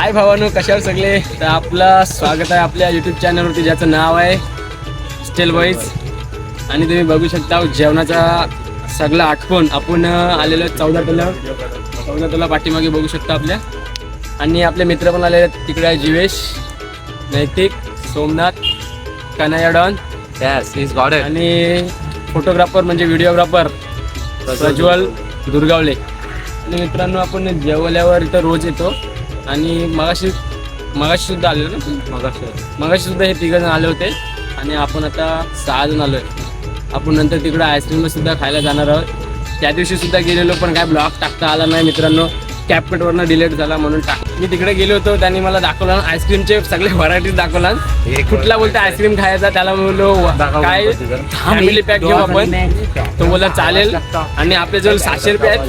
हाय भावानो, कशावर सगळे. तर आपलं स्वागत आहे आपल्या यूट्यूब चॅनलवरती ज्याचं नाव आहे स्टेल बॉईज. आणि तुम्ही बघू शकता जेवणाचा सगळा आटपून आपण आलेलो 14 तोला पाठीमागे बघू शकता आपल्या. आणि आपले मित्र पण आलेले आहेत. तिकडे आहे Jeevesh, Naitik, Somnath, Kanhaiya Don, Yes, he's got it. आणि फोटोग्राफर म्हणजे व्हिडिओग्राफर प्रज्वल दुर्गावले. आणि मित्रांनो, आपण जेवल्यावर इथं रोज येतो. आणि मगाशी सुद्धा आलेलो ना, मगाशी सुद्धा हे 3 जण आले होते. आणि आपण आता 6 जण आलो आहे. आपण नंतर तिकडं आईस्क्रीम सुद्धा खायला जाणार आहोत. त्या दिवशी सुद्धा गेलेलो, पण काय ब्लॉग टाकता आला नाही मित्रांनो. कॅपकटवरनं डिलीट झाला म्हणून मी तिकडे गेलो होतो. त्यांनी मला दाखवला आईस्क्रीमचे सगळे व्हरायटीज दाखवला. कुठला बोलते आईस्क्रीम खायचा, त्याला बोललो काय फॅमिली पॅक घेऊ आपण. तो बोला चालेल. आणि आपले जवळ 700 रुपये आहेत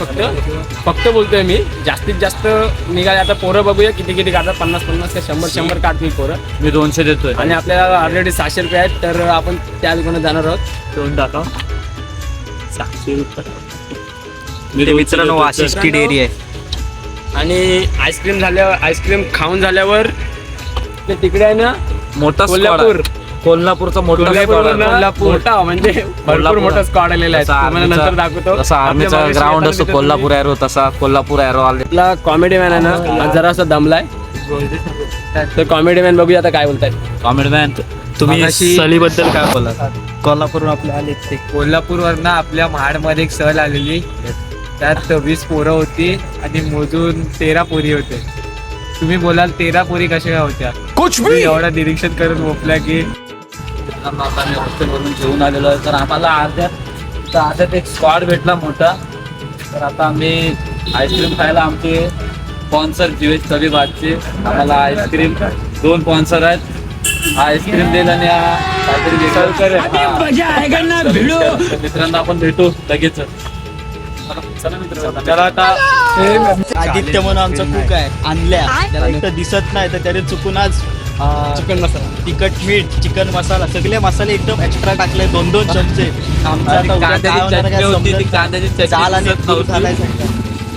फक्त बोलतोय मी. जास्तीत जास्त निघाले आता पोरं बघूया किती काढतात. 50 का 100 काढतील पोरं. मी 200 देतोय आणि आपल्याला ऑलरेडी 700 रुपये आहेत. तर आपण त्या दुकानात जाणार आहोत. दोन टाका 700 रुपये. मित्रांनो, वाशिष्ठी डेअरी आहे. आणि आईस्क्रीम खाऊन झाल्यावर ते तिकडे आहे ना मोठा कोल्हापूरचा मोठा म्हणजे भरपूर मोठा स्क्वॉड आलेला आहे. तुम्हाला नंतर दाखवतो. तसा आर्मीचा ग्राउंड असतो कोल्हापूर एरो, तसा कोल्हापूर एरो आले. आपला कॉमेडी मॅन आहे ना, आज जरासा दमलाय. तर कॉमेडी मॅन बघूया आता काय बोलताय. कॉमेडी मॅन, तुम्ही सहलीबद्दल काय बोला? कोल्हापूरवरून आपले आले ते. कोल्हापूरवरनं आपल्या महाडमध्ये एक सहल आलेली. त्यात 20 पोरं होती आणि मोजून 13 पोरी होते. तुम्ही बोलाल 13 पोरी कशा होत्या? तुम्ही एवढा निरीक्षण करून मोकल्या की आता आम्ही हॉस्टेलवरून जेवून आलेलो आहे. तर आम्हाला अर्ध्यात एक स्क्वॉड भेटला मोठा. तर आता आम्ही आईस्क्रीम खायला आमचे स्पॉन्सर जीवेश तबीबादचे आम्हाला आईस्क्रीम 2 स्पॉन्सर आहेत. आईस्क्रीम देईल आणि काहीतरी मित्रांना आपण भेटू लगेच. चला आता आदित्य म्हणून आमचा कुक आहे. आणल्या त्याला इथं दिसत नाही, तर त्याने चुकून आज चिकन मसाला, तिखट, मीठ, चिकन मसाला सगळे मसाले एकदम एक्स्ट्रा टाकले. 2 चमचे.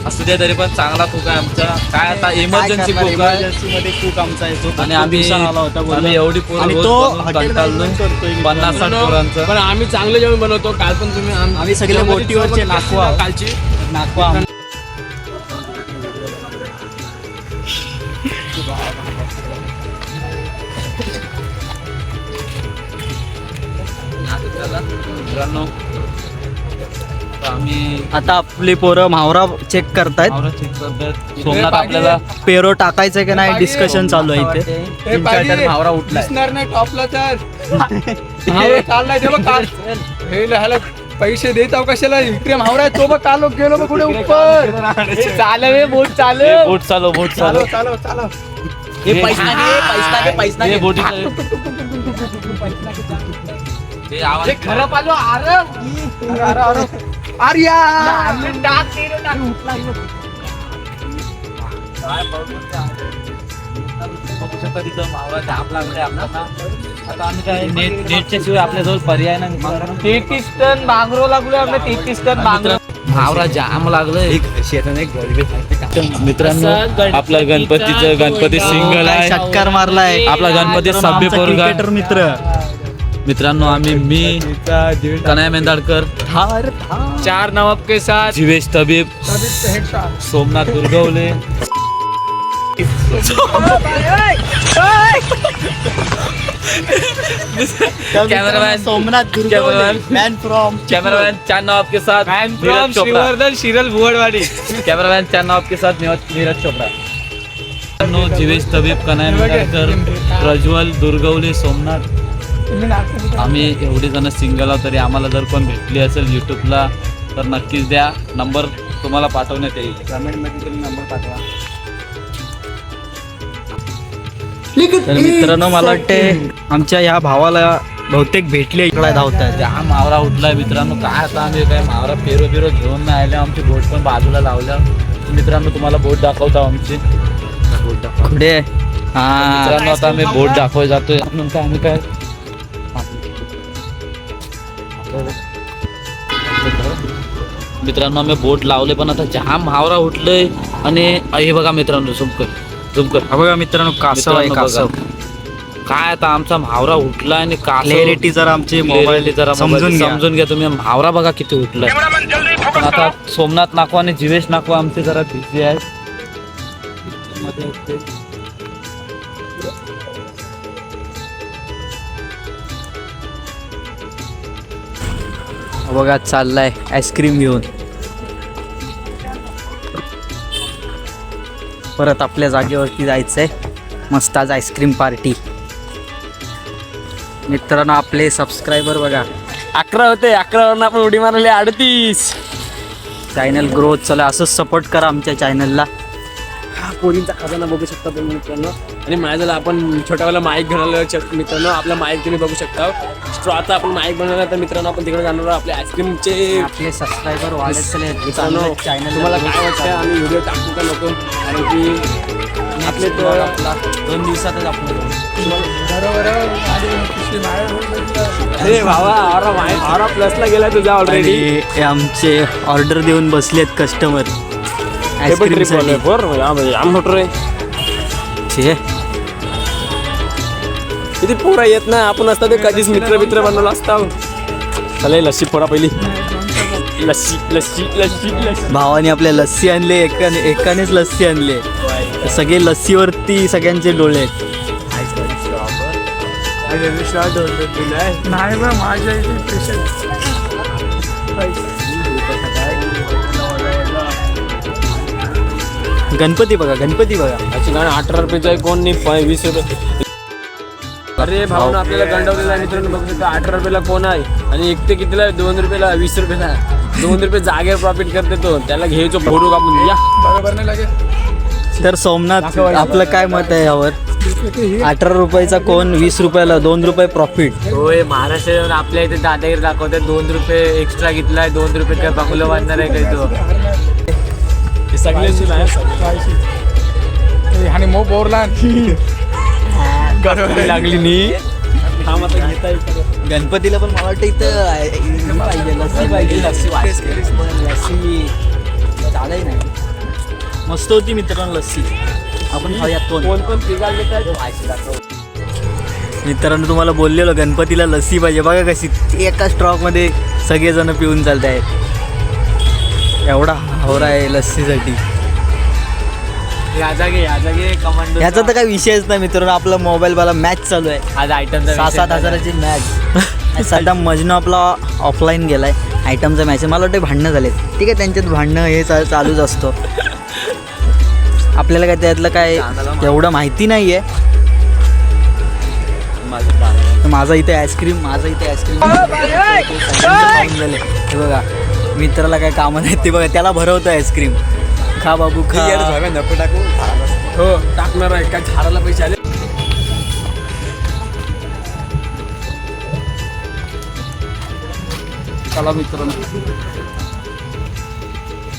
असू दे, तरी पण चांगला कुक आहे आमचा. काय आता इमर्जन्सी कुक आहे. मध्ये कुक आमचा आहे. आणि आम्ही आला होता. आम्ही एवढी पोरं रोज बनवून कंटाळलो. 50-60 पोरांचं. पण आम्ही चांगलं जेवण बनवतो. काल पण तुम्ही आम्ही सगळे बोटीवरचे नाकवा कालची नाकवा मित्रांनो, आम्ही आता आपली पोरं म्हावरा चेक करतायत. चेक करतात. सोमनाथ आपल्याला पेरो टाकायचं की नाही डिस्कशन चालू आहे इथे. मावरा उठलाय नाही टॉपला. तर चाललाय ते बघ. काल पैसे देत आहो कशाला. विक्रम हावरा तो बघ. कालो गेलो बघ कुठे उपर. चालव बोट चालव. बोट चालव. चालव. हे बोटीचं हे आवाज खरं पालो. आता आम्ही काय नेटच्या शिवाय आपल्याजवळ पर्याय नाही. 33 टन बांगरो लागलो. आपल्या 33 टन बांगरो. भावरा जाम लागलं. मित्रांनो, आपला गणपती सिंगल आहे. षटकार मारलाय आपला गणपती सभ्य क्रिकेटर मित्र. मित्रांनो, मी कन्हैया मेंदाडकर, 4 नवाब के साथ Jeevesh Tabib, Somnath Durgawale, cameraman Somnath Durgawale, man from cameraman 4 Nawab के साथ नीरज चोपड़ा, श्रीवर्धन शिरल भुवड़वाड़ी. कैमरामैन 4 नवाब के साथ नीरज चोपड़ा. जीवेश तबीब, कन्हैया मेंदाडकर, प्रज्वल दुर्गवले, सोमनाथ. आम्ही एवढे जण सिंगल आहोत. तरी आम्हाला जर कोण भेटली असेल यूट्यूबला तर नक्कीच द्या. नंबर तुम्हाला पाठवण्यात येईल. कमेंटमध्ये तुम्ही नंबर पाठवा. तर मित्रांनो, मला वाटते आमच्या या भावाला बहुतेक भेटले इकडे धावतात. हा मावरा उठलाय मित्रांनो. काय आता आम्ही काय मावरा पेरो घेऊन नाही आले. आमची बोट पण बाजूला लावल्या. मित्रांनो, तुम्हाला बोट दाखवतो आमची. पुढे मित्रांनो, आता आम्ही बोट दाखवाय जातोय. नंतर आम्ही काय मित्रांनो आम्ही बोट लावले पण आता जाम हावरा उठलंय. आणि हे बघा मित्रांनो, सुमकर झूम कर. हा बघा मित्रांनो कासव आहे मित्रांनो कासव. बघा. काय आता आमचा म्हावरा उठला आणि क्लॅरिटी जरा आमचे मोबाईल समजून घ्या तुम्ही. म्हावरा बघा किती उठलाय. पण आता सोमनाथ नाकवा आणि जीवेश नाकवा आमचे जरा बिझी आहेत. बघा चाललाय आईस्क्रीम घेऊन परत आपल्या जागेवरती जायचंय. मस्त आज आईस्क्रीम पार्टी. मित्रांनो आपले सबस्क्रायबर बघा 11 होते, 11 वरून आपण उडी मारली 38. चॅनल ग्रोथ चला असंच सपोर्ट करा आमच्या चॅनलला. पोरींचा खजाना बघू शकता तुम्ही मित्रांनो. आणि माझ्याला आपण छोटावाला माईक घेऊन आलो मित्रांनो. आपला माईक तुम्ही बघू शकता. स्ट्रॉचा आपण माईक बनवला तर मित्रांनो आपण तिकडे जाणार आहोत. आपले आईस्क्रीमचे आपले सबस्क्रायबर वाढत चले मित्रांनो. चॅनल तुम्हाला काय वाटतं आम्ही व्हिडिओ टाकू का नको? कारण की आपले तर आपला 2 दिवसातच आपण अरे भावा ऑरा प्लसला गेला तुझा ऑलरेडी. आणि आमचे ऑर्डर देऊन बसलेत कस्टमर आईस्क्रीम साठी. किती पोरा येत ना आपण असता ते कधीच मित्र बनवला असता. चला लस्सी फोडा पहिली. लस्सी लस्सी लस्सी लस्सी. भावाने आपल्या लस्सी आणले एकानेच लस्सी आणले. सगळे लस्सीवरती सगळ्यांचे डोळे आहेत. नाही बा माझ्या गणपती बघा 18 रुपयाचा आहे. कोण नाही 20 रुपये. अरे भाऊ आपल्याला गंडवलेला मित्रांनो बघू शकता. 18 रुपयाला कोण आहे आणि एक ते कितीला 2 रुपयाला 20 रुपयाला 2 रुपये जागेवर प्रॉफिट करते तो. त्याला घ्यायचो फोटो कापून या बरोबर नाही लागे. तर सोमनाथ आपलं काय मत आहे यावर? 18 रुपयाचा कोण 20 रुपयाला 2 रुपये प्रॉफिट. होय महाराष्ट्र आपल्या इथे दादागिरी दाखवते. 2 रुपये एक्स्ट्रा घेतलाय. 2 रुपये काय बांगलो बांधणार आहे काय तो? हे सगळ्यांची नाही आणि मो बोरला लागली नी. गणपतीला पण मला वाटतं इथं पाहिजे लस्सी पाहिजे. लस्सी चालय नाही. मस्त होती मित्रांनो लस्सी. आपण खाऊयात. कोण पिगाल मित्रांनो तुम्हाला बोललेलो गणपतीला लस्सी पाहिजे. बघा कशी एका स्ट्रॉकमध्ये सगळेजण पिऊन चालत आहेत. एवढा हावरा आहे लस्सीसाठी. या जागे कमांडो. ह्याचा तर काही विषयच नाही मित्रांनो. आपला मोबाईलवाला मॅच चालू आहे. आज आयटम 6-7 हजाराची मॅच. सध्या मजनू आपला ऑफलाईन गेलाय. आयटमचा मॅच. मला वाटतं भांडणं झालेत. ठीक आहे त्यांच्यात भांडणं हे चालूच असतो. आपल्याला काय त्यातलं काय एवढं माहिती नाही आहे. माझा इथे आईस्क्रीम झाले. हे बघा मित्राला काय कामं नाही ते बघा त्याला भरवतं आईस्क्रीम. खा बाबू खा. हो टाकणार आहे काय झाडाला पैसे आले. चला मित्रांनो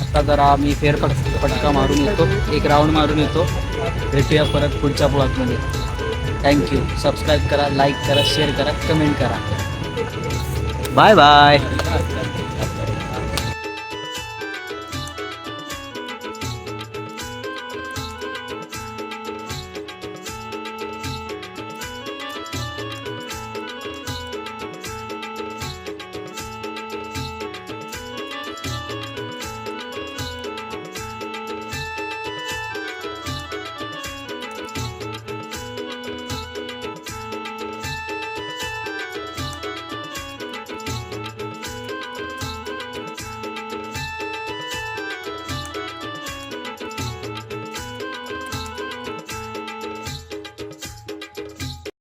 आता जरा मी फटका मारून येतो. एक राऊंड मारून येतो. भेटूया परत पुढच्या ब्लॉगमध्ये. थँक्यू. सबस्क्राईब करा, लाईक करा, शेअर करा, कमेंट करा. Bye bye.